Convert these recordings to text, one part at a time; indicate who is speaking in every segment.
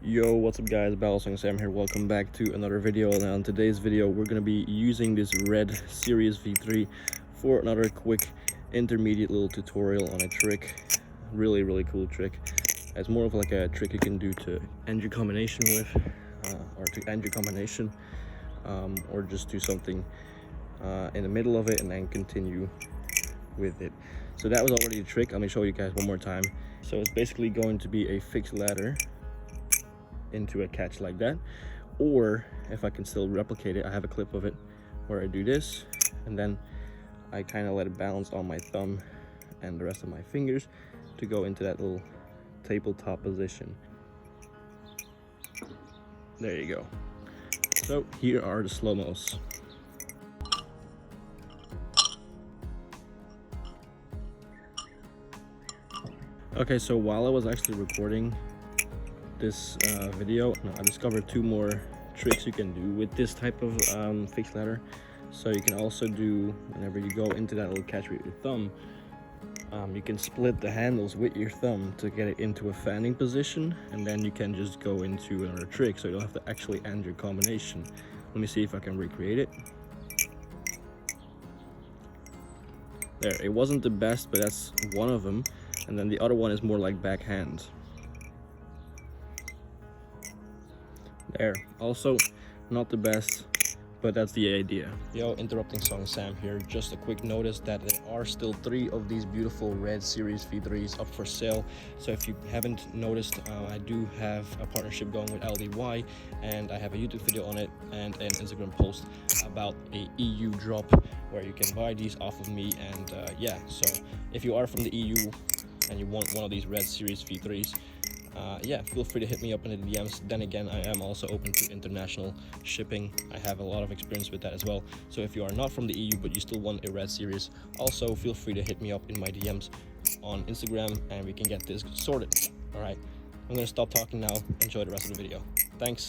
Speaker 1: Yo, what's up guys, Battlesong Sam here. Welcome back to another video. Now in today's video we're going to be using this Red Series V3 for another quick intermediate little tutorial on a trick. Really cool trick. It's more of like a trick you can do to end your combination with, or to end your combination, or just do something in the middle of it and then continue with it. So that was already a trick. Let me show you guys one more time. So it's basically going to be a fixed ladder into a catch like that, or if I can still replicate it, I have a clip of it where I do this and then I kind of let it balance on my thumb and the rest of my fingers to go into that little tabletop position. There you go. So here are the slow-mos. Okay, so while I was actually recording this video, I discovered two more tricks you can do with this type of fixed ladder. So you can also do, whenever you go into that little catch with your thumb, you can split the handles with your thumb to get it into a fanning position, and then you can just go into another trick, so you don't have to actually end your combination. Let me see if I can recreate it. There, it wasn't the best, but that's one of them. And then the other one is more like backhand. There, also not the best, but that's the idea. Yo, interrupting Song Sam here. Just a quick notice that there are still 3 of these beautiful Red Series V3s up for sale. So if you haven't noticed, I do have a partnership going with LDY, and I have a YouTube video on it and an Instagram post about a EU drop where you can buy these off of me. And yeah, so if you are from the EU and you want one of these Red Series V3s, yeah, feel free to hit me up in the DMs. Then again, I am also open to international shipping. I have a lot of experience with that as well. So if you are not from the EU but you still want a Red Series, also feel free to hit me up in my DMs on Instagram and we can get this sorted. Alright, I'm gonna stop talking now. Enjoy the rest of the video. Thanks.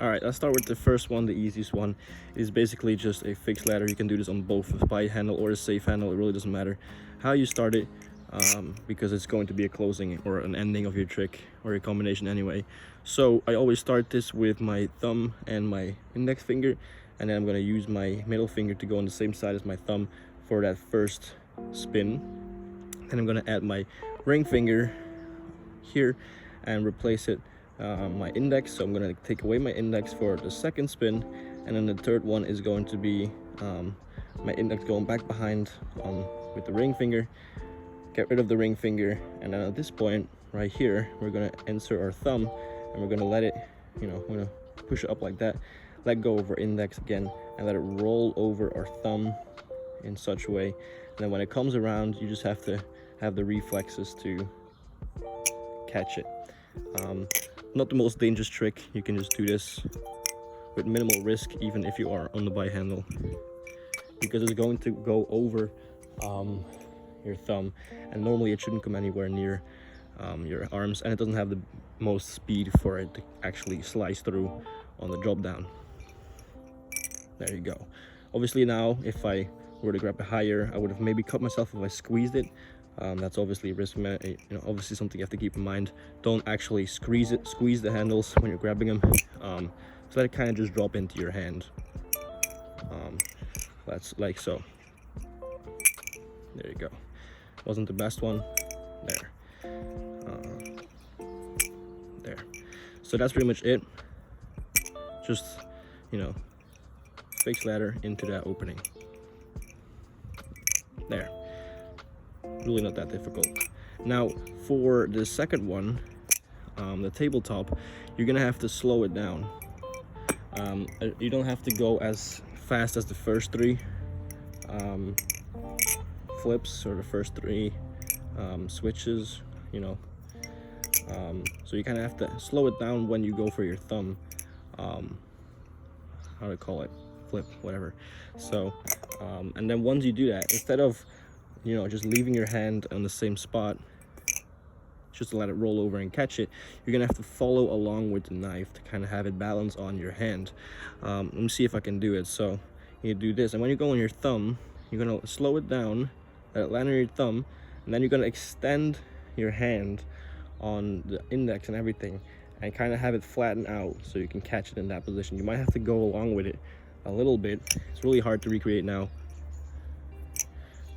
Speaker 1: Alright, let's start with the first one, the easiest one. It is basically just a fixed ladder. You can do this on both the bight handle or the safe handle. It really doesn't matter how you start it, because it's going to be a closing or an ending of your trick or your combination anyway. So I always start this with my thumb and my index finger, and then I'm going to use my middle finger to go on the same side as my thumb for that first spin. Then I'm going to add my ring finger here and replace it my index. So I'm going to take away my index for the second spin, and then the third one is going to be my index going back behind with the ring finger. Get rid of the ring finger, and then at this point right here we're going to insert our thumb and we're going to let it, we're going to push it up like that, let go of our index again and let it roll over our thumb in such a way. And then when it comes around, you just have to have the reflexes to catch it. Not the most dangerous trick. You can just do this with minimal risk even if you are on the bight handle, because it's going to go over your thumb, and normally it shouldn't come anywhere near your arms, and it doesn't have the most speed for it to actually slice through on the drop down. There you go. Obviously now if I were to grab it higher, I would have maybe cut myself if I squeezed it. That's obviously a risk, obviously something you have to keep in mind. Don't actually squeeze the handles when you're grabbing them. So let it kind of just drop into your hand. That's like so. There you go. Wasn't the best one. There. There. So that's pretty much it. Just, fixed ladder into that opening. There. Really not that difficult. Now for the second one, the tabletop, you're gonna have to slow it down. You don't have to go as fast as the first 3 flips or the first 3 switches, so you kind of have to slow it down when you go for your thumb, how to call it, flip, whatever. So and then once you do that, instead of just leaving your hand on the same spot just to let it roll over and catch it, you're gonna have to follow along with the knife to kind of have it balance on your hand. Let me see if I can do it. So you do this, and when you go on your thumb, you're gonna slow it down, let it land on your thumb, and then you're gonna extend your hand on the index and everything, and kind of have it flatten out so you can catch it in that position. You might have to go along with it a little bit. It's really hard to recreate now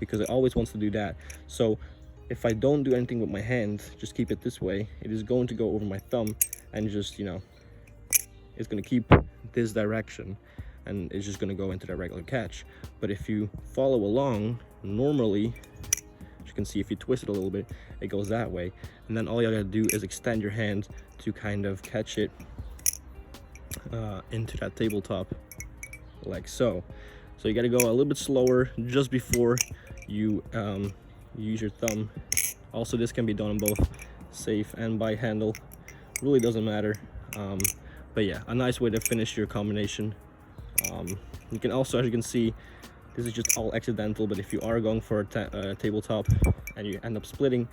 Speaker 1: because it always wants to do that. So if I don't do anything with my hand, just keep it this way, it is going to go over my thumb and just, you know, it's going to keep this direction and it's just going to go into the regular catch. But if you follow along, normally, as you can see, if you twist it a little bit, it goes that way. And then all you gotta do is extend your hand to kind of catch it into that tabletop, like so. So you gotta go a little bit slower just before you use your thumb. Also, this can be done on both safe and by handle, really doesn't matter. But yeah, a nice way to finish your combination. You can also, as you can see, this is just all accidental, but if you are going for a tabletop and you end up splitting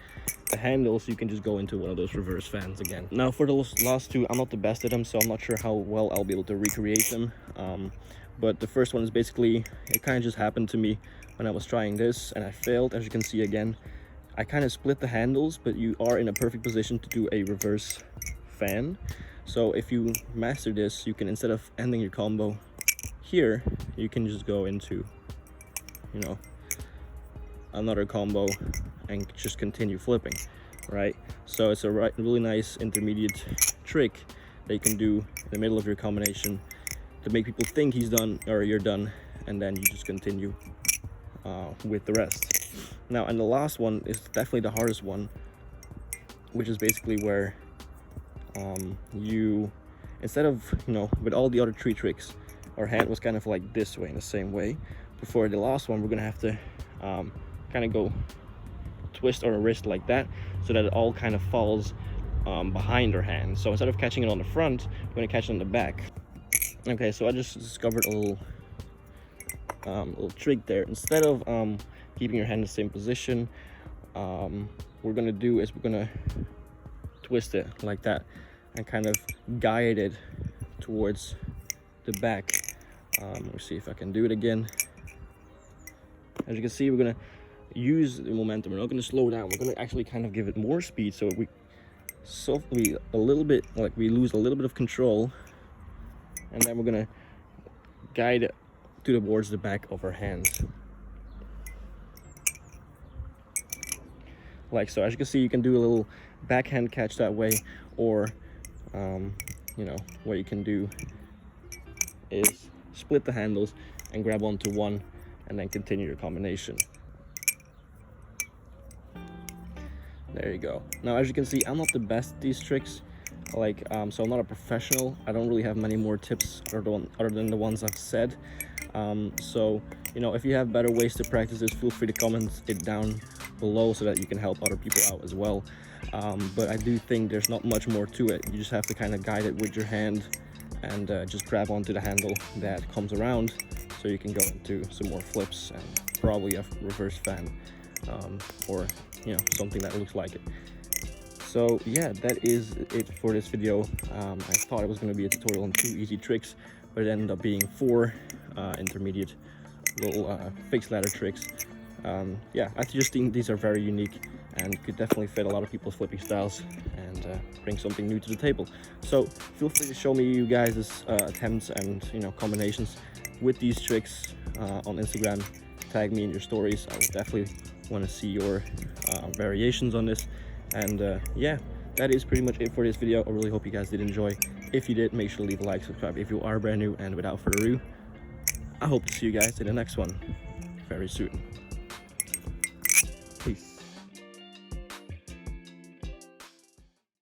Speaker 1: the handles, you can just go into one of those reverse fans again. Now for those last two, I'm not the best at them, so I'm not sure how well I'll be able to recreate them. But the first one is basically, it kind of just happened to me when I was trying this and I failed. As you can see again, I kind of split the handles, but you are in a perfect position to do a reverse fan. So if you master this, you can, instead of ending your combo here, you can just go into, you know, another combo and just continue flipping, right? So it's a really nice intermediate trick that you can do in the middle of your combination to make people think he's done or you're done, and then you just continue with the rest. Now, and the last one is definitely the hardest one, which is basically where you, instead of, you know, with all the other three tricks, our hand was kind of like this way, in the same way. Before the last one, we're gonna have to kind of go twist our wrist like that so that it all kind of falls behind our hand. So instead of catching it on the front, we're gonna catch it on the back. Okay, so I just discovered a little trick there. Instead of keeping your hand in the same position, we're gonna do is we're gonna twist it like that and kind of guide it towards the back. Let me see if I can do it again. As you can see, we're gonna use the momentum. We're not gonna slow down. We're gonna actually kind of give it more speed, so we a little bit, like we lose a little bit of control, and then we're gonna guide it towards the back of our hands, like so. As you can see, you can do a little backhand catch that way, or you know, what you can do is split the handles and grab onto one and then continue your combination. There you go. Now, as you can see, I'm not the best at these tricks, like so I'm not a professional. I don't really have many more tips other than the ones I've said. So, you know, if you have better ways to practice this, feel free to comment it down below so that you can help other people out as well. But I do think there's not much more to it. You just have to kind of guide it with your hand and just grab onto the handle that comes around so you can go into some more flips and probably a reverse fan, or, you know, something that looks like it. So yeah, that is it for this video. I thought it was going to be a tutorial on 2 easy tricks, but it ended up being 4 intermediate little fixed ladder tricks. Yeah, I just think these are very unique and could definitely fit a lot of people's flipping styles and bring something new to the table. So feel free to show me you guys' attempts and, you know, combinations with these tricks on Instagram. Tag me in your stories. I would definitely want to see your variations on this. And yeah, that is pretty much it for this video. I really hope you guys did enjoy. If you did, make sure to leave a like, subscribe if you are brand new, and without further ado, I hope to see you guys in the next one very soon. Peace.